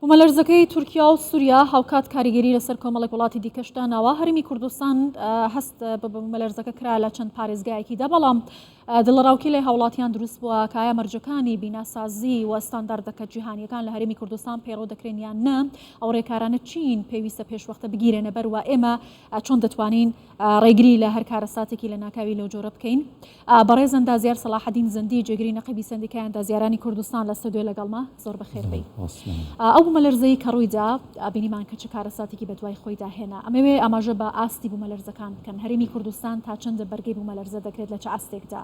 بوومەلەرزەکەی تورکیا و سووریا هاوکات کاریگەری لەسەر کۆمەڵێک وڵاتی دیکەشدانەوە هەرمی کوردستان هەست بە بوومەلەرزەکە کرا لە چەند پارێزگایەکیدا بەڵام دڵڕاوکی لێ هاوڵاتیان دروست بووە کایە مەرجەکانی بیناسازی و ستانداردەکە جیهانیەکان لە هەرێمی کوردستان پەیڕۆ دەکرێن یان نە ئەو ڕێکارانە چین پێویستە پێشوەختە بگیرێنە بەروە ئێمە چۆن دەتوانین ڕێگری لە هەر کارەساتێکی لە ناکاوی لەو جۆرە بکەین. بەڕێز ئەندازیار سەلاحەدین زەندی جێگری نەقیبی سەندیکای ئەندازیارانی کوردستان لە ستۆدیۆ لەگەڵما زۆر بەخێر بێی. ئەو بوومەلەرزەی کە ڕوویدا بینیمان کە چه کارەساتێکی بە دوای خۆی داهێنا ئەمەوێ ئاماژە بە ئاستی بوومەلەرزەکان بکەن هەرێمی کوردستان تا چەندە بەرگەی بوومەلەرزە دەکرێت لە چه ئاستێکدا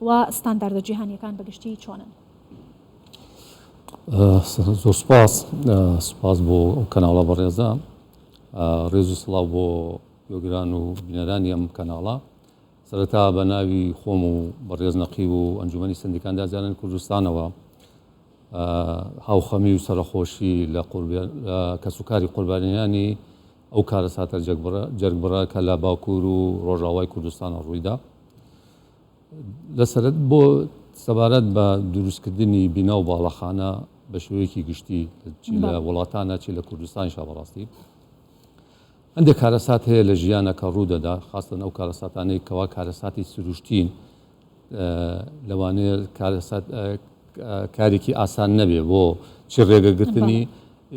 و ستانداردە جیهانیەکان بەگشتی چۆنن. زۆر سپاس بۆ ئەو کەناڵە بەڕێزە ڕێز و سڵاو بۆ گوێگران و بینەرانی ئەم کەناڵە سەرەتا بە ناوی خۆم و بەڕێز نەقیب و ئەنجومەنی سەندیکان ئەندازیارانی کوردستانەوە هاوخەمی و سەرخۆشی لە کەسوکاری قوربانیانی ئەو کارەساتە جەرگبڕە کە لە باکوور و ڕۆژاوای کوردستانە ڕوویدا لەسەرەت بۆ سەبارەت بە دروستکردنی بینا و باڵەخانە بە شێوەیەکی گشتی چی لە وڵاتانە چی لە کوردستانیشا بەڕاستی هەندێک کارەسات هەیە لە ژیانە کە ڕوودەدا خاستن ئەو کارەساتانەی کەوا کارەساتی سروشتین لەوانەیە کارێکی ئاسان نەبێ بۆ چی ڕێگەگرتنی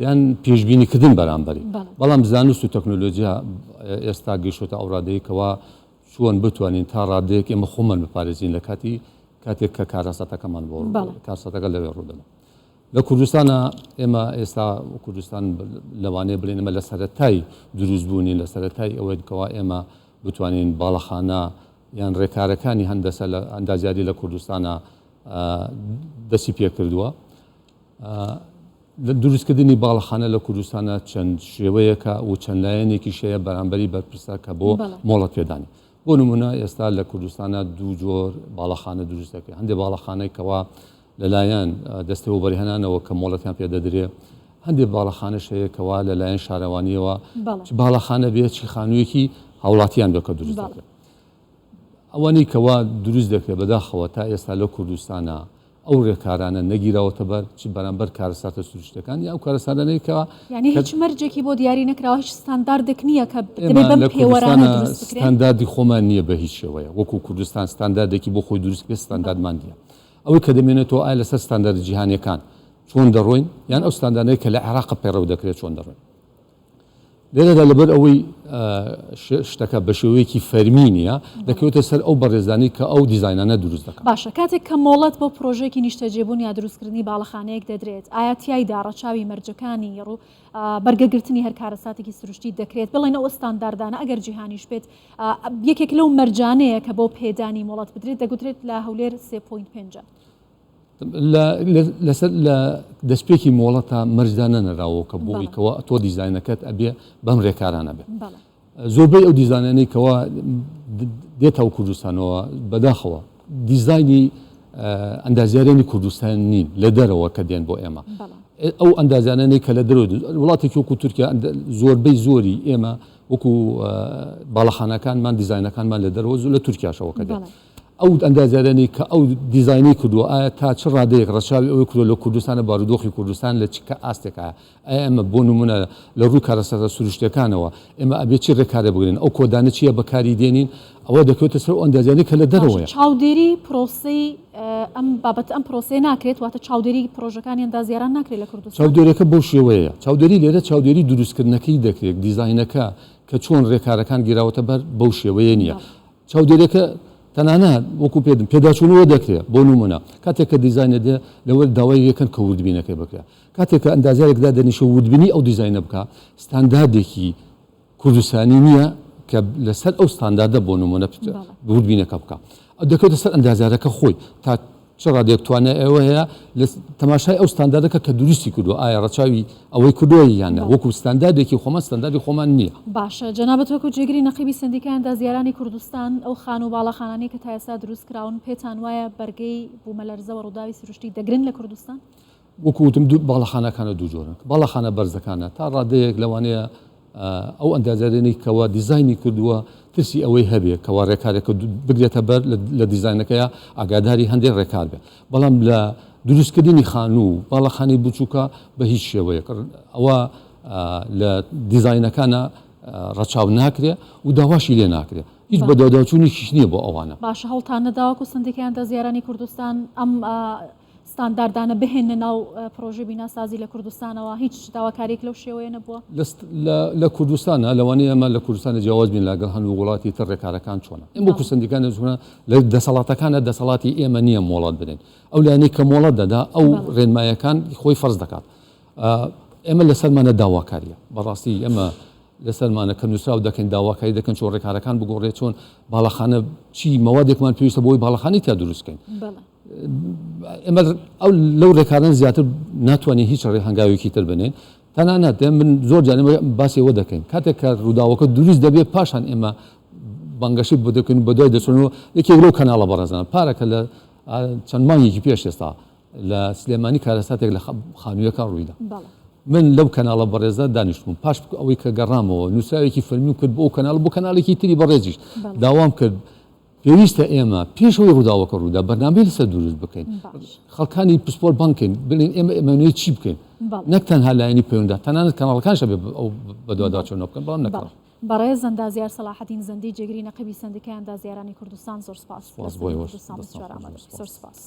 یان پێشبینیکردن بەرامبەری بەڵام زانست و تەکنۆلۆژیا ئێستا گەیشتۆتە ئەو ڕادەیەکەوە چۆن بتوانین تا ڕادەیەک ئێمە خۆمان بپارێزین لە کاتێک کە کارەساتەکەمان بۆ کارساتەکە لەوێ ڕوودەما لە کوردستانە ئێمە ئێستا کوردستان لەوانەیە بڵێنەمە لە سەرەتای دروستبوونی لە سەرەتای ئەوەیەکەوە ئێمە بتوانین باڵەخانە یان ڕێکارەکانی هەندەسە لە ئەندازیاری لە کوردستانە دەستی پێ کردووە. لە دروستکردنی باڵەخانە لە کوردستانە چەند شێوەیەکە و چەند لایەنێکی شەیە بەرامبەری بەرپرسە کە بۆ مۆڵەت پێدانی بۆ نمونە ئێستا لە کوردستانە دوو جۆر باڵەخانە دروست دەکرێت هەندێک باڵەخانەی کەوا لەلایەن دەستەوە بەریهێنانەوە کە مۆڵەتیان پێدەدرێ هەندێک باڵەخانە شەیەکەوە لەلایەن شارەوانیەوە باڵەخانە بێت چی خانوویەکی هاوڵاتیان بکە دروست دەکرێت ئەوانەی کەوا دروست دەکرێت بەداخەوە تا ئێستا لە کوردستانە ئەو ڕێکارانە نەگیراوەتە بەر چ بەرامبەر کارەساتە سروشتەکان یا ئەو کارەساتانەی کەوا یعنی هیچ مەرجێکی بۆ دیاری نەکراوە هیچ ستانداردێک نییە کە بەم پێوەرانە دروست بکرێت ستانداردی خۆمان نییە بە هیچ شێوەیە وەکو کوردستان ستانداردێکی بۆ خۆی دروست بێت ستانداردمان نییە ئەوەی کە دەمێنێتەوە ئایا لەسەر ستاندارد جیهانیەکان چۆن دەڕۆین یان ئەو ستانداردەی کە لە عێراق پەیڕەو دەکرێت چۆن دەڕۆین لێرەدا لەبەر ئەوەی شتەکە بە شێوەیەکی فەرمی نیە دەکەوێتە سەر ئەو بەڕێزانی کە ئەو دیزاینانە دروست دەکات. باشە کاتێک کە مۆڵەت بۆ پرۆژێکی نیشتەجێبوون یا دروستکردنی باڵەخانەیەک دەدرێت ئایا تیایدا ڕەچاوی مەرجەکانی ڕوو بەرگەگرتنی هەر کارەساتێکی سروشتی دەکرێت بڵێن ئەوە ستانداردانە ئەگەر جیهانیش بێت یەکێک لەو مەرجانەیە کە بۆ پێدانی مۆڵەت بدرێت دەگوترێت لە هەولێر 3.5 لە دەستپێکی مۆڵەتە مەرجدانە نەراوە کە بۆیکەوە تۆ دیزاینەکەت ئەبێ بەم ڕێکارانە بێت زۆربەی ئەو دیزانانەی کەوا دێتەوە کوردستانەوە بەداخەوە دیزایانی ئەندازیارانی کوردستان نین لە دەرەوە کە دێن بۆ ئێمە ئەو ئەندازانانەی کە لە دەرەوە وڵاتێکی وەکو تورکیا زۆربەی زۆری ئێمە وەکو باڵەخانەکانمان دیزاینەکانمان لە دەرەوە زۆر لە تورکیاشەوە کە دێن ئەو ئەندازیارانی کە ئەو دیزاینی کردووە ئایا تا چ ڕادەیەک ڕەچاوی ئەوەی کردووە لە کوردستانە بارودۆخی کوردستان لە چکە ئاستێکە ئایا ئێمە بۆ نمونە لە ڕووی کارەساتە سروشتەکانەوە ئێمە ئەبێت چی ڕێکارە بگرین ئەو کۆدانە چییە بەکاری دێنین ئەوە دەکەوێتە سەر ئەندازیانی کە لە دەرەوەیە چاودێری پرۆسی ئەم بابەت ئەم پرۆسی ناکرێت واتە چاودێری پرۆژەکانی ئەندازیاران ناکرێت لە کوردستان چاودێریەکە بەو شێوەیە چاودێری لێرە چاودێری دروستکردنەکەی دەکرێت دیزاینەکە کە چۆن ڕێکارەکان گیراوەتە بەر بەو شێوەیە نییە چاودێریەکە تەنانەت وەکو پێدم پێداچوونەوە دەکرێت بۆ نمونە کاتێک کە دیزاینە دێ لەوە داوای یەکەن کە وردبینەکەی بکرێت کاتێک کە ئەندازیارێکدا دەنیشە وردبینی ئەو دیزاینە بکە ستانداردێکی کوردستانی نییە کە لەسەر ئەو ستانداردە بۆ نمونە وردبینەکە بکە دەکەوێتە سەر ئەندازیارەکە خۆی تا چ ڕادێک توانێت ئێوە هەیە لە تەماشای ئەو ستانداردەکە کە دروستی کردو ئایا ڕەچاوی ئەوەی کردووە یانە وەکو ستانداردێکی خۆمە ستانداردی خۆمان نییە. باشە جەنابەت وەکو جێگری نەقیبی سندیکای ئەندازیارانی کوردستان ئەو خان و باڵەخانانەی کە تا ئێستا دروست کراون پێتان وایە بەرگەی بوومەلەرزەوە ڕووداوی سروشتی دەگرن لە کوردستان؟ وەکوتم دوو باڵەخانەکانە دوو جۆرن باڵەخانە بەرزەکانە تا ڕادەیەک لەوانەیە ئەو ئەندازیارانی کەوا دیزاینی کردووە ترسی ئەوەی هەبێ کەوا ڕێکارێکە بگرێتە بەر لە دیزاینەکەیە ئاگاداری هەندێک ڕێکار بێ بەڵام لە دروستکردنی خانوو باڵەخانی بچووکە بە هیچ شێوەیە ئەوە لە دیزاینەکانە ڕەچاو ناکرێ و داواشی لێ ناکرێت هیچ بەدەداچوونیش نییە بۆ ئەوانە باشە هەڵتان نەداوەکو سندێکیان دەزیێرانی کوردستان ئەم ستانداردانە بهێنە ناو پرۆژە بیناسازی لە کوردستانەوە هیچ داواکاریێک لەو شێوەیە نەبووە لە کوردستانە لەوانەیە ئەمە لە کوردستانە جیاواز بین لەگەڵ هەندوو وڵاتی تر ڕێکارەکان چۆنە ئەم وەکو سندیکانە چۆنە لە دەسەڵاتەکانە دەسەڵاتی ئێمە نییە مۆڵەت بدەین ئەو لایەنەی کە مۆڵەت دەدا ئەو ڕێنمایەکان خۆی فەرز دەکات ئێمە لەسەرمانە داواکاریە بەڕاستی ئێمە لەسەرمانە کە نووسراو دەکەین داواکاری دەکەن چۆن ڕێکارەکان بگۆڕێت چۆن باڵەخانە چی مەوادێکمان پێویستە بۆی باڵەخانی تا دروستکەین ئێمە ئەو لەو ڕێکاران زیاتر ناتوانین هیچ ڕێ هەنگاوێکی تر بنێن تەنانەت من زۆر جان باسی ئەوە دەکەین کاتێک کە ڕووداوەکە دروست دەبێت پاشان ئێمە بەنگەشی بۆ دوای دەچونەوە یەکێک لەو کەناڵە بەڕێزان پارەکە لە چەند مانگێکی پێش ئێستا لە سلێمانی کارەساتێک لە خانوویەکان ڕوویدا من لەو کەناڵە بەڕێزە دانیشتم پاش ئەوەی کە گەڕامەوە نووسراوێکی فەرمی کرد بۆ کەناڵ بۆ کەناڵێکی تری بەڕێزیش داوام کرد پێویستە ئێمە پێشەوەی ڕووداوەکە ڕوودا بەرنامەی لەسەر دروست بکەین خەڵکانی پسپۆر بانکەین بڵێن ئێمە ئەمەوێت چی بکەین نەک تەنها لایەنی پەیوەندە تەنانەت کەناڵەکانش بێ ئەو بەدواداچۆن بکەن بەڵام نەکڕن بەڕێز ئەندازیار سەلاحەدین زەندی جێگری نەقیبی سندیکای ئەندازیارانی کوردستان زۆر سپاس بۆی سپاس